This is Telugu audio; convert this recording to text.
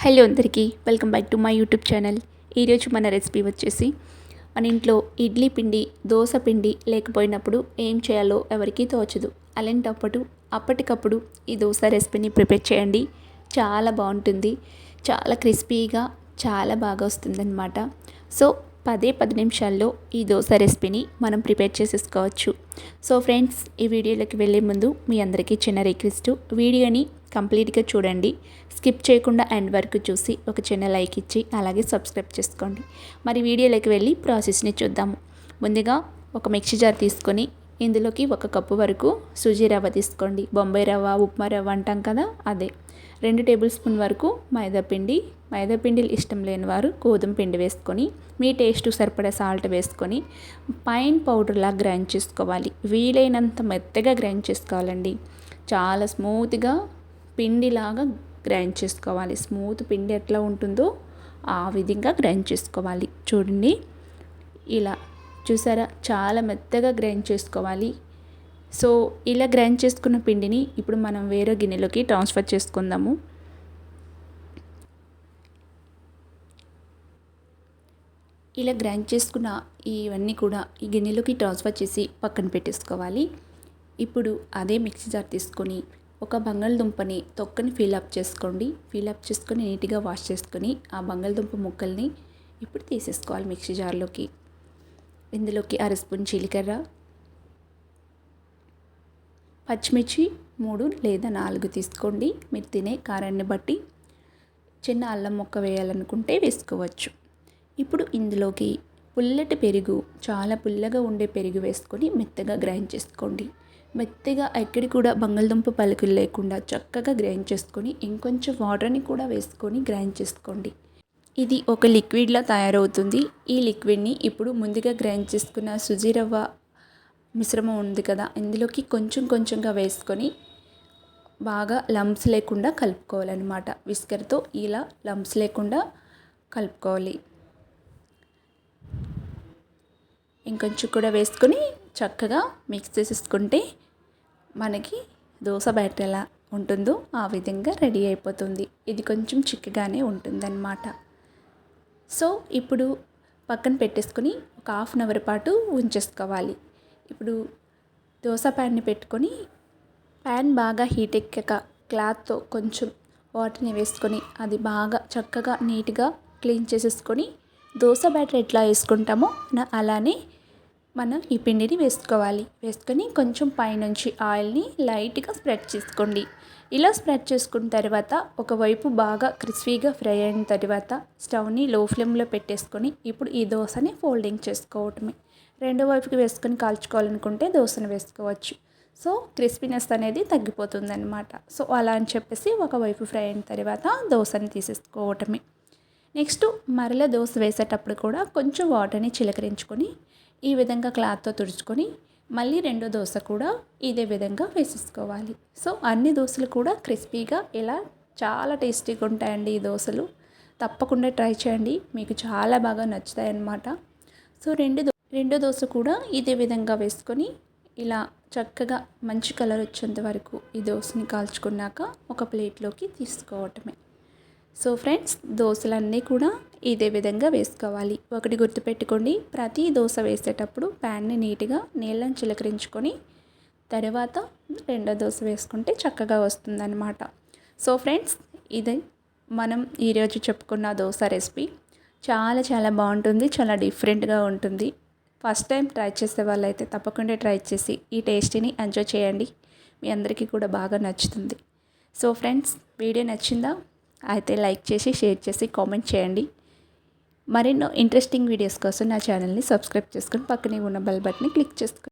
హలో అందరికీ welcome back to my YouTube channel. ఈరోజు మన రెసిపీ వచ్చేసి మన ఇంట్లో ఇడ్లీ పిండి దోశ పిండి లేకపోయినప్పుడు ఏం చేయాలో ఎవరికీ తోచదు. అలాంటప్పుడు అప్పటికప్పుడు ఈ దోశ రెసిపీని ప్రిపేర్ చేయండి. చాలా బాగుంటుంది, చాలా క్రిస్పీగా చాలా బాగా వస్తుందన్నమాట. సో 10 నిమిషాల్లో ఈ దోశ రెసిపీని మనం ప్రిపేర్ చేసేసుకోవచ్చు. సో ఫ్రెండ్స్, ఈ వీడియోలోకి వెళ్ళే ముందు మీ అందరికీ చిన్న రిక్వెస్ట్, వీడియోని కంప్లీట్గా చూడండి, స్కిప్ చేయకుండా ఎండ్ వరకు చూసి ఒక చిన్న లైక్ ఇచ్చి అలాగే సబ్స్క్రైబ్ చేసుకోండి. మరి వీడియోలోకి వెళ్ళి ప్రాసెస్ని చూద్దాము. ముందుగా ఒక మిక్సీ జార్ తీసుకొని ఇందులోకి 1 కప్పు వరకు సూజీ రవ్వ తీసుకోండి. బొంబాయి రవ్వ, ఉప్మా రవ్వ అంటాం కదా, అదే. 2 టేబుల్ స్పూన్ వరకు మైదాపిండి ఇష్టం లేని వారు గోధుమ పిండి వేసుకొని మీ టేస్ట్ సరిపడా సాల్ట్ వేసుకొని ఫైన్ పౌడర్లా గ్రైండ్ చేసుకోవాలి. వీలైనంత మెత్తగా గ్రైండ్ చేసుకోవాలండి. చాలా స్మూత్గా పిండిలాగా గ్రైండ్ చేసుకోవాలి. స్మూత్ పిండి ఎట్లా ఉంటుందో ఆ విధంగా గ్రైండ్ చేసుకోవాలి. చూడండి, ఇలా చూసారా, చాలా మెత్తగా గ్రైండ్ చేసుకోవాలి. సో ఇలా గ్రైండ్ చేసుకున్న పిండిని ఇప్పుడు మనం వేరే గిన్నెలోకి ట్రాన్స్ఫర్ చేసుకుందాము. ఇలా గ్రైండ్ చేసుకున్న ఇవన్నీ కూడా ఈ గిన్నెలోకి ట్రాన్స్ఫర్ చేసి పక్కన పెట్టేసుకోవాలి. ఇప్పుడు అదే మిక్సీ జార్ తీసుకొని ఒక బంగాళదుంపని తొక్కని ఫిల్అప్ చేసుకొని నీట్గా వాష్ చేసుకొని ఆ బంగాళదుంప ముక్కల్ని ఇప్పుడు తీసేసుకోవాలి మిక్సీ జార్లోకి. ఇందులోకి 1/2 స్పూన్ జీలకర్ర, పచ్చిమిర్చి 3 లేదా 4 తీసుకోండి, మీరు తినే కారాన్ని బట్టి. చిన్న అల్లం ముక్క వేయాలనుకుంటే వేసుకోవచ్చు. ఇప్పుడు ఇందులోకి పుల్లటి పెరుగు, చాలా పుల్లగా ఉండే పెరుగు వేసుకొని మెత్తగా గ్రైండ్ చేసుకోండి. మెత్తగా ఎక్కడి కూడా బంగాళదుంప పలుకులు లేకుండా చక్కగా గ్రైండ్ చేసుకొని ఇంకొంచెం వాటర్ని కూడా వేసుకొని గ్రైండ్ చేసుకోండి. ఇది ఒక లిక్విడ్లా తయారవుతుంది. ఈ లిక్విడ్ని ఇప్పుడు ముందుగా గ్రైండ్ చేసుకున్న సుజీ రవ్వ మిశ్రమం ఉంది కదా, ఇందులోకి కొంచెంగా వేసుకొని బాగా లంప్స్ లేకుండా కలుపుకోవాలన్నమాట. విస్కర్తో ఇలా లంప్స్ లేకుండా కలుపుకోవాలి. ఇంకొంచెం కూడా వేసుకొని చక్కగా మిక్స్ చేసేసుకుంటే మనకి దోశ బ్యాటర్ ఎలా ఉంటుందో ఆ విధంగా రెడీ అయిపోతుంది. ఇది కొంచెం చిక్కగానే ఉంటుందన్నమాట. సో ఇప్పుడు పక్కన పెట్టేసుకొని ఒక 1/2 అవర్ పాటు ఉంచేసుకోవాలి. ఇప్పుడు దోశ ప్యాన్ని పెట్టుకొని ప్యాన్ బాగా హీట్ ఎక్కాక క్లాత్తో కొంచెం వాటర్ని వేసుకొని అది బాగా చక్కగా నీట్గా క్లీన్ చేసేసుకొని దోశ బ్యాటర్ ఎట్లా వేసుకుంటామో అలానే మనం ఈ పిండిని వేసుకొని కొంచెం పైనుంచి ఆయిల్ని లైట్గా స్ప్రెడ్ చేసుకోండి. ఇలా స్ప్రెడ్ చేసుకున్న తర్వాత ఒకవైపు బాగా క్రిస్పీగా ఫ్రై అయిన తర్వాత స్టవ్ని లో ఫ్లేమ్లో పెట్టేసుకొని ఇప్పుడు ఈ దోశని ఫోల్డింగ్ చేసుకోవటమే. రెండో వైపుకి వేసుకొని కాల్చుకోవాలనుకుంటే దోశను వేసుకోవచ్చు. సో క్రిస్పీనెస్ అనేది తగ్గిపోతుంది అనమాట. సో అలా అని చెప్పేసి ఒకవైపు ఫ్రై అయిన తర్వాత దోశని తీసేసుకోవటమే. నెక్స్ట్ మరలా దోశ వేసేటప్పుడు కూడా కొంచెం వాటర్ని చిలకరించుకొని ఈ విధంగా క్లాత్తో తుడుచుకొని మళ్ళీ రెండో దోశ కూడా ఇదే విధంగా వేసేసుకోవాలి. సో అన్ని దోశలు కూడా క్రిస్పీగా ఇలా చాలా టేస్టీగా ఉంటాయండి. ఈ దోశలు తప్పకుండా ట్రై చేయండి, మీకు చాలా బాగా నచ్చుతాయి అన్నమాట. సో రెండో దోశ కూడా ఇదే విధంగా వేసుకొని ఇలా చక్కగా మంచి కలర్ వచ్చేంత వరకు ఈ దోశని కాల్చుకున్నాక ఒక ప్లేట్లోకి తీసుకోవటమే. సో ఫ్రెండ్స్, దోశలన్నీ కూడా ఇదే విధంగా వేసుకోవాలి. ఒకటి గుర్తుపెట్టుకోండి, ప్రతి దోశ వేసేటప్పుడు ప్యాన్ని నీట్గా నీళ్ళని చిలకరించుకొని తర్వాత రెండో దోశ వేసుకుంటే చక్కగా వస్తుందన్నమాట. సో ఫ్రెండ్స్, ఇది మనం ఈరోజు చెప్పుకున్న దోశ రెసిపీ చాలా బాగుంటుంది, చాలా డిఫరెంట్గా ఉంటుంది. ఫస్ట్ టైం ట్రై చేసే వాళ్ళైతే తప్పకుండా ట్రై చేసి ఈ టేస్టీని ఎంజాయ్ చేయండి. మీ అందరికీ కూడా బాగా నచ్చుతుంది. సో ఫ్రెండ్స్, వీడియో నచ్చిందా అయితే లైక్ చేసి షేర్ చేసి కామెంట్ చేయండి. మరెన్నో ఇంట్రెస్టింగ్ వీడియోస్ కోసం నా ఛానల్ని సబ్స్క్రైబ్ చేసుకొని పక్కనే ఉన్న బెల్ బటన్ని క్లిక్ చేసుకోండి.